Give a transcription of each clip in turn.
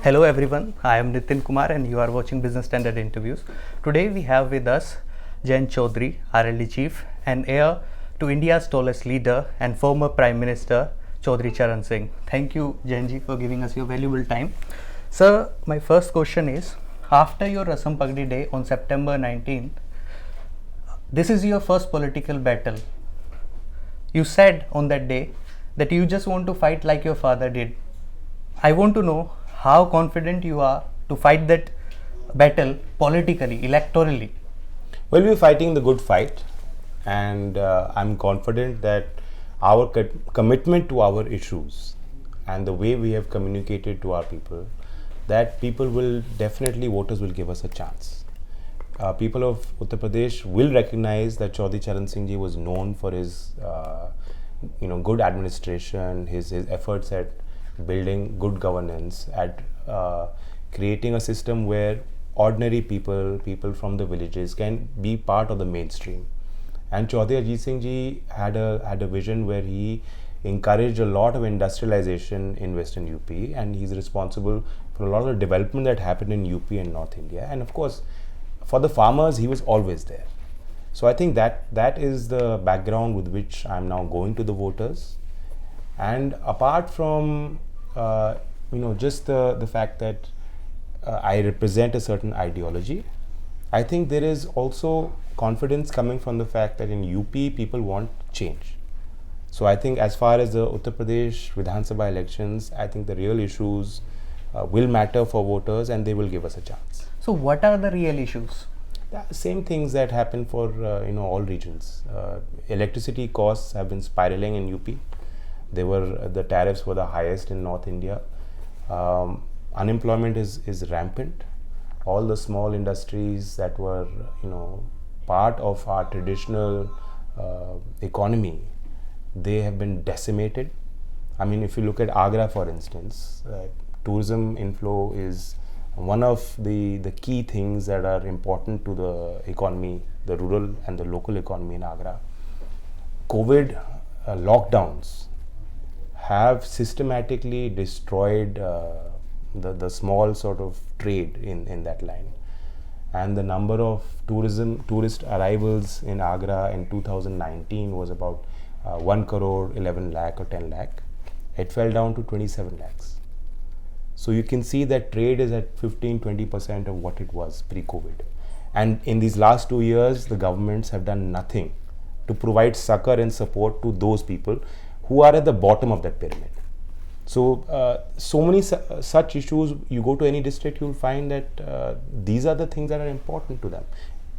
Hello everyone, I am Nitin Kumar and you are watching Business Standard Interviews. Today we have with us Jayant Chaudhary, RLD Chief and heir to India's tallest leader and former Prime Minister Chaudhary Charan Singh. Thank you Jayant ji for giving us your valuable time. Sir, my first question is, after your Rasam Pagdi Day on September 19th, this is your first political battle. You said on that day that you just want to fight like your father did. I want to know how confident you are to fight that battle politically, electorally. Well, we're fighting the good fight, and I'm confident that our commitment to our issues and the way we have communicated to our people, that people will definitely, voters will give us a chance. People of Uttar Pradesh will recognize that Chaudhary Charan Singh ji was known for his good administration, his efforts at building good governance, at creating a system where ordinary people from the villages can be part of the mainstream. And Chaudhary Ajit Singh ji had a vision where he encouraged a lot of industrialization in Western UP, and he's responsible for a lot of the development that happened in UP and North India. And of course, for the farmers, he was always there. So I think that is the background with which I'm now going to the voters. And apart from just the fact that I represent a certain ideology, I think there is also confidence coming from the fact that in UP people want change. So I think as far as the Uttar Pradesh Vidhan Sabha elections, I think the real issues will matter for voters and they will give us a chance. So what are the real issues? Same things that happen for all regions. Electricity costs have been spiraling in UP. The tariffs were the highest in North India. Unemployment is rampant. All the small industries that were part of our traditional economy, they have been decimated. I mean, if you look at Agra, for instance, tourism inflow is one of the key things that are important to the economy, the rural and the local economy in Agra. COVID lockdowns have systematically destroyed the small sort of trade in that line. And the number of tourist arrivals in Agra in 2019 was about 1 crore, 11 lakh or 10 lakh. It fell down to 27 lakhs. So you can see that trade is at 15-20% of what it was pre-COVID. And in these last 2 years, the governments have done nothing to provide succor and support to those people who are at the bottom of that pyramid. So, so many such issues, you go to any district, you'll find that these are the things that are important to them.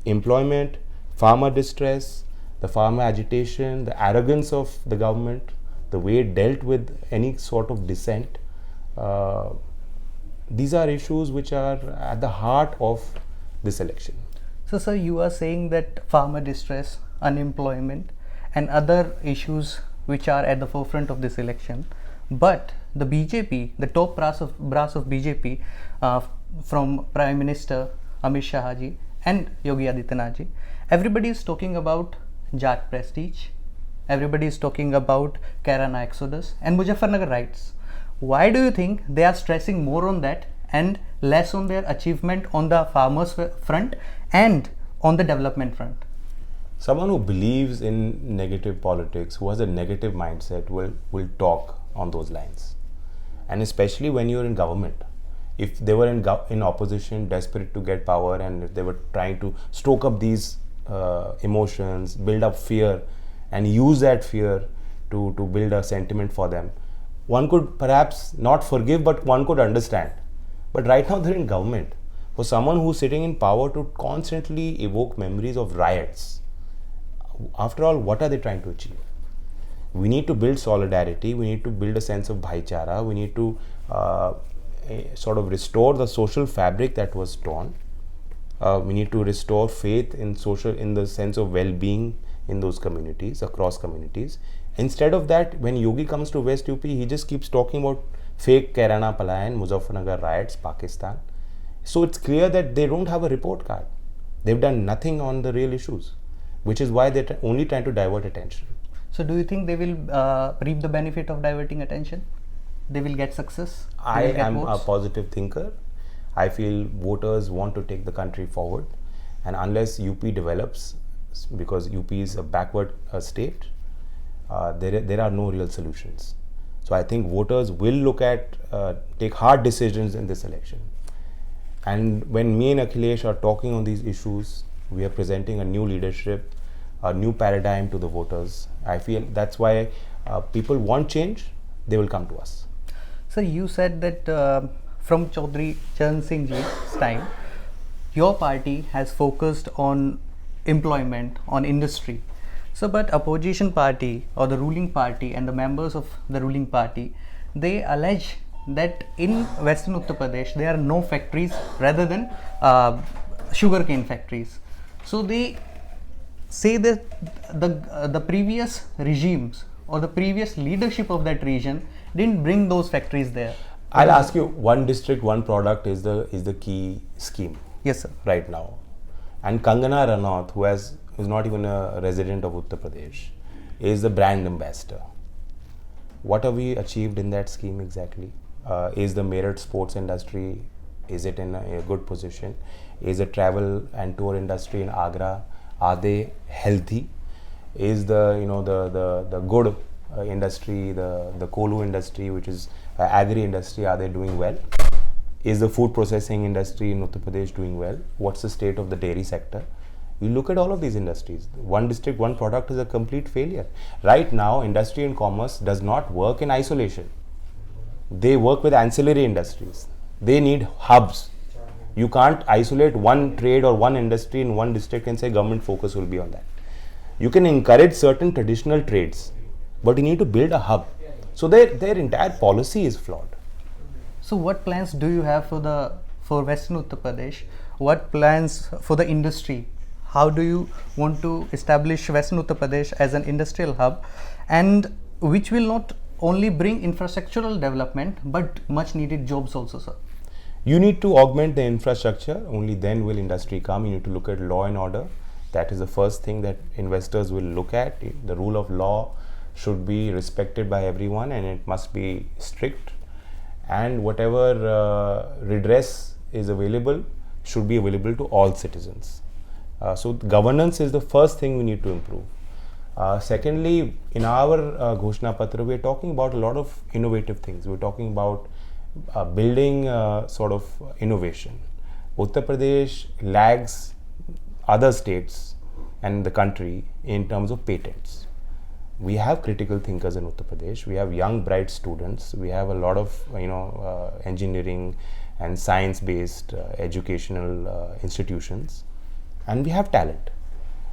Employment, farmer distress, the farmer agitation, the arrogance of the government, the way it dealt with any sort of dissent. These are issues which are at the heart of this election. So, sir, you are saying that farmer distress, unemployment, and other issues which are at the forefront of this election, but the BJP, the top brass of BJP, from Prime Minister Amit Shah ji and Yogi Adityanath ji, everybody is talking about Jat prestige, everybody is talking about Kairana exodus and Muzaffarnagar riots. Why do you think they are stressing more on that and less on their achievement on the farmers front and on the development front? Someone who believes in negative politics, who has a negative mindset, will talk on those lines. And especially when you're in government. If they were in opposition, desperate to get power, and if they were trying to stoke up these emotions, build up fear, and use that fear to build a sentiment for them, one could perhaps not forgive, but one could understand. But right now they're in government. For someone who's sitting in power to constantly evoke memories of riots, after all, what are they trying to achieve? We need to build solidarity, we need to build a sense of bhaichara, we need to sort of restore the social fabric that was torn. We need to restore faith in the sense of well-being in those communities, across communities. Instead of that, when Yogi comes to West UP, he just keeps talking about fake Kairana Palayan, Muzaffarnagar riots, Pakistan. So it's clear that they don't have a report card. They've done nothing on the real issues, which is why they're only trying to divert attention. So do you think they will reap the benefit of diverting attention? they will get success? I They will get am a votes? positive thinker. I feel voters want to take the country forward, and unless UP develops, because UP is a backward state, there are no real solutions. So I think voters will take hard decisions in this election. And when me and Akhilesh are talking on these issues, we are presenting a new leadership, a new paradigm to the voters. I feel that's why people want change, they will come to us. So you said that from Jayant Singh ji's time, your party has focused on employment, on industry. So, but opposition party or the ruling party and the members of the ruling party, they allege that in Western Uttar Pradesh there are no factories rather than sugarcane factories. So they say that the previous regimes or the previous leadership of that region didn't bring those factories there. I'll ask you, one district, one product is the key scheme. Yes, sir. Right now. And Kangana Ranaut, who's not even a resident of Uttar Pradesh, is the brand ambassador. What have we achieved in that scheme exactly? Is the Meerut sports industry, is it in a good position? Is the travel and tour industry in Agra, are they healthy? Is the good industry, the Kolu industry, which is agri industry, are they doing well? Is the food processing industry in Uttar Pradesh doing well? What's the state of the dairy sector? You look at all of these industries. One district, one product is a complete failure. Right now, industry and commerce does not work in isolation. They work with ancillary industries. They need hubs. You can't isolate one trade or one industry in one district and say government focus will be on that. You can encourage certain traditional trades, but you need to build a hub. So their entire policy is flawed. So what plans do you have for Western Uttar Pradesh? What plans for the industry? How do you want to establish Western Uttar Pradesh as an industrial hub, and which will not only bring infrastructural development but much needed jobs also, sir? You need to augment the infrastructure, only then will industry come. You need to look at law and order. That is the first thing that investors will look at. The rule of law should be respected by everyone and it must be strict. And whatever redress is available should be available to all citizens. So governance is the first thing we need to improve. Secondly, in our Ghoshna Patra, we are talking about a lot of innovative things. We're talking about building sort of innovation. Uttar Pradesh lags other states and the country in terms of patents. We have critical thinkers in Uttar Pradesh. We have young, bright students. We have a lot of engineering and science-based educational institutions, and we have talent.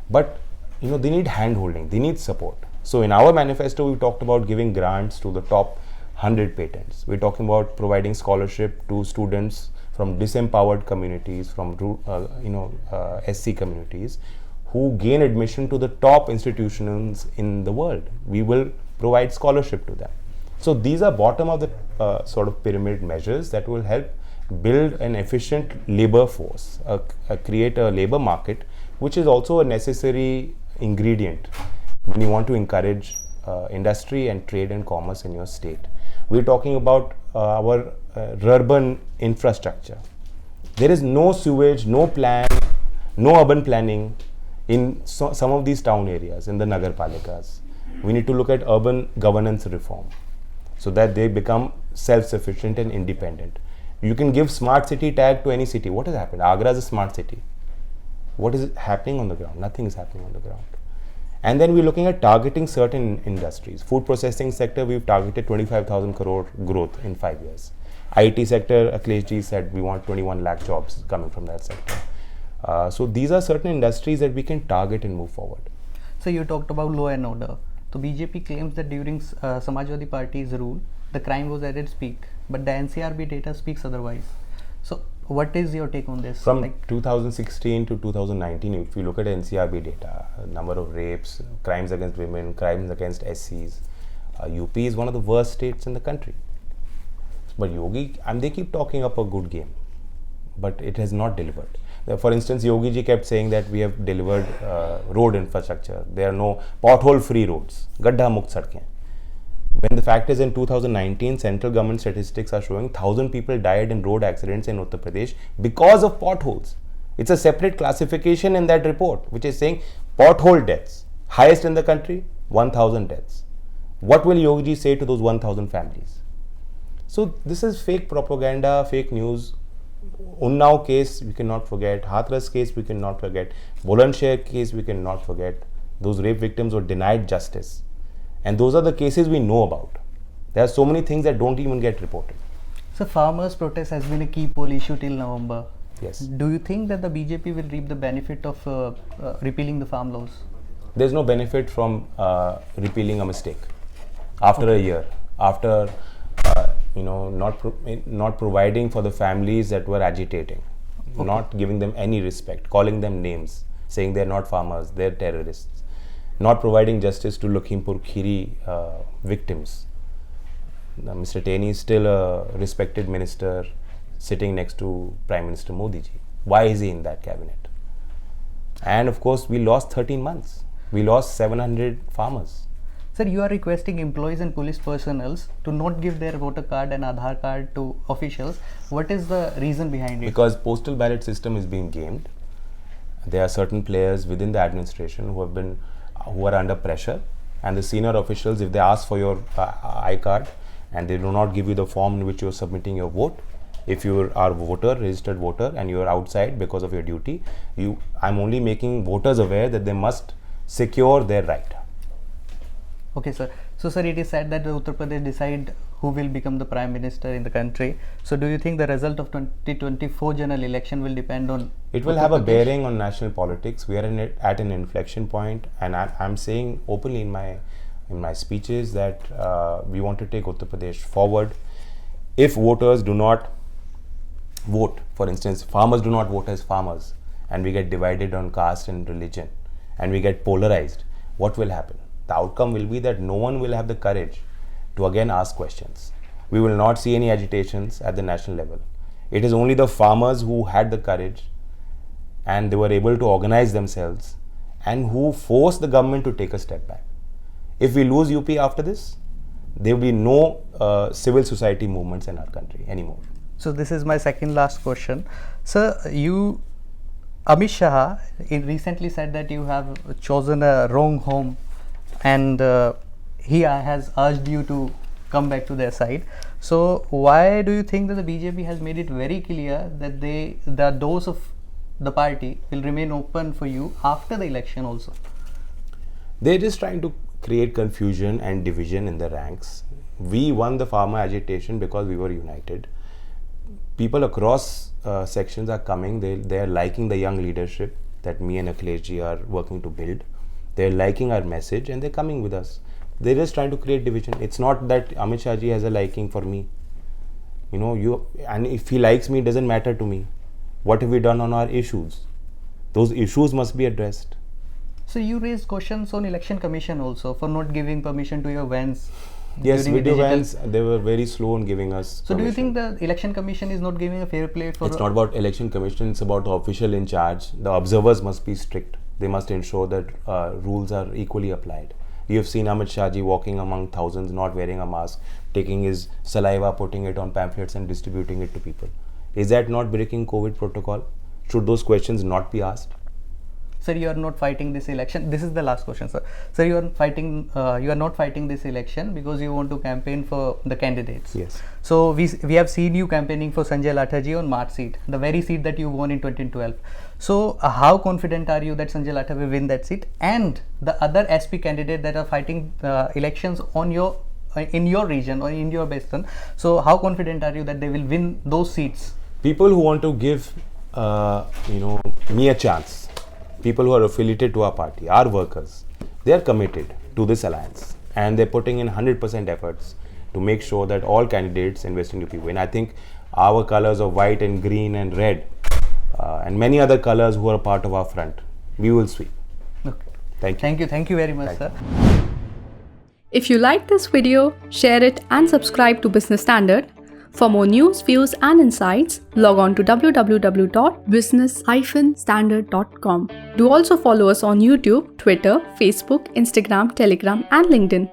But they need hand-holding. They need support. So in our manifesto, we talked about giving grants to the top 100 patents. We're talking about providing scholarship to students from disempowered communities, from SC communities, who gain admission to the top institutions in the world. We will provide scholarship to them. So these are bottom of the sort of pyramid measures that will help build an efficient labor force, create a labor market, which is also a necessary ingredient when you want to encourage industry and trade and commerce in your state. We're talking about our urban infrastructure. There is no sewage, no plan, no urban planning in some of these town areas, in the Nagar Palikas. We need to look at urban governance reform so that they become self-sufficient and independent. You can give smart city tag to any city. What has happened? Agra is a smart city. What is happening on the ground? Nothing is happening on the ground. And then we're looking at targeting certain industries. Food processing sector, we've targeted 25,000 crore growth in 5 years. IT sector, Akhilesh ji said we want 21 lakh jobs coming from that sector. So these are certain industries that we can target and move forward. So you talked about law and order. So BJP claims that during Samajwadi Party's rule, the crime was at its peak, but the NCRB data speaks otherwise. So what is your take on this? From 2016 to 2019, if you look at NCRB data, number of rapes, crimes against women, crimes against SCs, UP is one of the worst states in the country. But Yogi, and they keep talking up a good game, but it has not delivered. For instance, Yogi ji kept saying that we have delivered road infrastructure. There are no pothole-free roads, gadda mukt sadkein. When the fact is in 2019, central government statistics are showing 1,000 people died in road accidents in Uttar Pradesh because of potholes. It's a separate classification in that report, which is saying pothole deaths, highest in the country, 1,000 deaths. What will Yogi say to those 1,000 families? So this is fake propaganda, fake news. Unnao case we cannot forget, Hathras case we cannot forget, Bulandshahr case we cannot forget. Those rape victims were denied justice. And those are the cases we know about. There are so many things that don't even get reported. So farmers' protest has been a key poll issue till November. Yes. Do you think that the BJP will reap the benefit of repealing the farm laws? There's no benefit from repealing a mistake. After a year, after not providing for the families that were agitating, not giving them any respect, calling them names, saying they're not farmers, they're terrorists, not providing justice to Lakhimpur Kheri victims. Mr. Taney is still a respected minister sitting next to Prime Minister Modi ji. Why is he in that cabinet? And of course, we lost 13 months. We lost 700 farmers. Sir, you are requesting employees and police personnel to not give their voter card and Aadhaar card to officials. What is the reason behind it? Because postal ballot system is being gamed. There are certain players within the administration who are under pressure, and the senior officials, if they ask for your I-card and they do not give you the form in which you are submitting your vote, if you are a voter, registered voter, and you are outside because of your duty, I'm only making voters aware that they must secure their right. Okay, sir. So, sir, it is said that Uttar Pradesh decide who will become the Prime Minister in the country. So, do you think the result of 2024 general election will depend on? It will have a bearing on national politics. We are at an inflection point, and I'm saying openly in my speeches that we want to take Uttar Pradesh forward. If voters do not vote, for instance, farmers do not vote as farmers, and we get divided on caste and religion, and we get polarized, what will happen? The outcome will be that no one will have the courage to again ask questions. We will not see any agitations at the national level. It is only the farmers who had the courage and they were able to organize themselves and who forced the government to take a step back. If we lose UP after this, there will be no civil society movements in our country anymore. So this is my second last question. Sir, Amit Shah recently said that you have chosen a wrong home, and he has urged you to come back to their side. So why do you think that the BJP has made it very clear that the doors of the party will remain open for you after the election also? They're just trying to create confusion and division in the ranks. We won the farmer agitation because we were united. People across sections are coming. They are liking the young leadership that me and Akhilesh ji are working to build. They're liking our message and they're coming with us. They're just trying to create division. It's not that Amit Shah ji has a liking for me. And if he likes me, it doesn't matter to me. What have we done on our issues? Those issues must be addressed. So you raised questions on Election Commission also for not giving permission to your vans. Yes, video vans, they were very slow in giving us So permission. do you think the Election Commission is not giving a fair play for? It's not about Election Commission, it's about the official in charge. The observers must be strict. They must ensure that rules are equally applied. You have seen Amit Shah ji walking among thousands, not wearing a mask, taking his saliva, putting it on pamphlets and distributing it to people. Is that not breaking COVID protocol? Should those questions not be asked? Sir, you are not fighting this election. This is the last question, sir. Sir, you are not fighting this election because you want to campaign for the candidates. Yes. So we have seen you campaigning for Sanjay Latha on March seat, the very seat that you won in 2012. So how confident are you that Sanjay Latha will win that seat, and the other SP candidates that are fighting elections in your region or in your bastion? So how confident are you that they will win those seats? People who want to give me a chance, people who are affiliated to our party, our workers, they are committed to this alliance and they're putting in 100% efforts to make sure that all candidates in Western UP win. I think our colors of white and green and red and many other colors who are part of our front, we will sweep. Okay. Thank you. Thank you very much, sir. If you like this video, share it and subscribe to Business Standard. For more news, views and insights, log on to www.business-standard.com. Do also follow us on YouTube, Twitter, Facebook, Instagram, Telegram and LinkedIn.